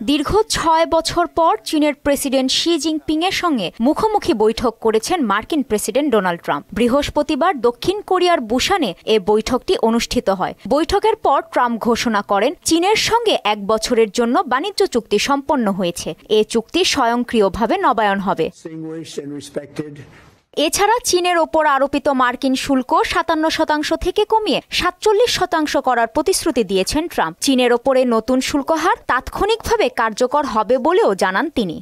দীর্ঘ ৬ বছর পর চীনের প্রেসিডেন্ট শি জিনপিং এর সঙ্গে মুখোমুখি বৈঠক করেছেন মার্কিন প্রেসিডেন্ট ডোনাল্ড ট্রাম্প। বৃহস্পতিবার দক্ষিণ কোরিয়ার বুসানে এ বৈঠকটি অনুষ্ঠিত হয়। বৈঠকের পর ট্রাম্প ঘোষণা করেন চীনের সঙ্গে ১ বছরের জন্য বাণিজ্য চুক্তি সম্পন্ন হয়েছে। এ চুক্তি স্বয়ংক্রিয়ভাবে নবায়ন হবে। এছাড়া চীনের ওপর আরোপিত মার্কিন শুল্ক ৫৭% থেকে কমিয়ে ৪৭% করার প্রতিশ্রুতি দিয়েছেন ট্রাম্প। চীনের ওপরে নতুন শুল্ক হার তাৎক্ষণিকভাবে কার্যকর হবে বলেও জানান তিনি।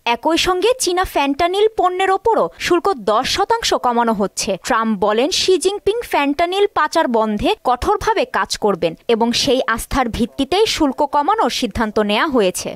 একই সঙ্গে চীনা ফ্যান্টানিল পণ্যের ওপরও শুল্ক ১০% কমানো হচ্ছে। ট্রাম্প বলেন শি জিনপিং ফ্যান্টানিল পাচার বন্ধে কঠোরভাবে কাজ করবেন এবং সেই আস্থার ভিত্তিতেই শুল্ক কমানোর সিদ্ধান্ত নেওয়া হয়েছে।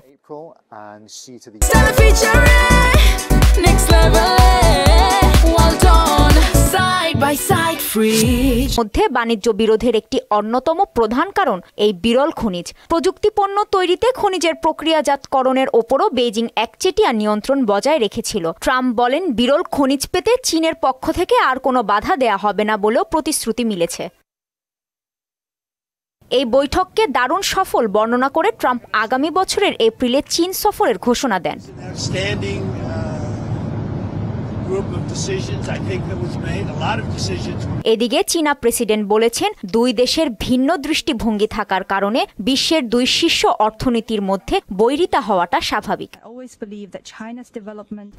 মধ্যে বাণিজ্য বিরোধের একটি অন্যতম প্রধান কারণ এই বিরল খনিজ। প্রযুক্তি পণ্য তৈরিতে খনিজের প্রক্রিয়াজাতকরণের ওপরও বেইজিং একচেটিয়া নিয়ন্ত্রণ বজায় রেখেছিল। ট্রাম্প বলেন বিরল খনিজ পেতে চীনের পক্ষ থেকে আর কোনো বাধা দেয়া হবে না বলেও প্রতিশ্রুতি মিলেছে। এই বৈঠককে দারুণ সফল বর্ণনা করে ট্রাম্প আগামী বছরের এপ্রিলে চীন সফরের ঘোষণা দেন। এদিকে চীনা প্রেসিডেন্ট বলেছেন দুই দেশের ভিন্ন দৃষ্টিভঙ্গি থাকার কারণে বিশ্বের দুই শীর্ষ অর্থনীতির মধ্যে বৈরিতা হওয়াটা স্বাভাবিক।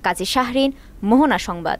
কাজী শাহরিন, মোহনা সংবাদ।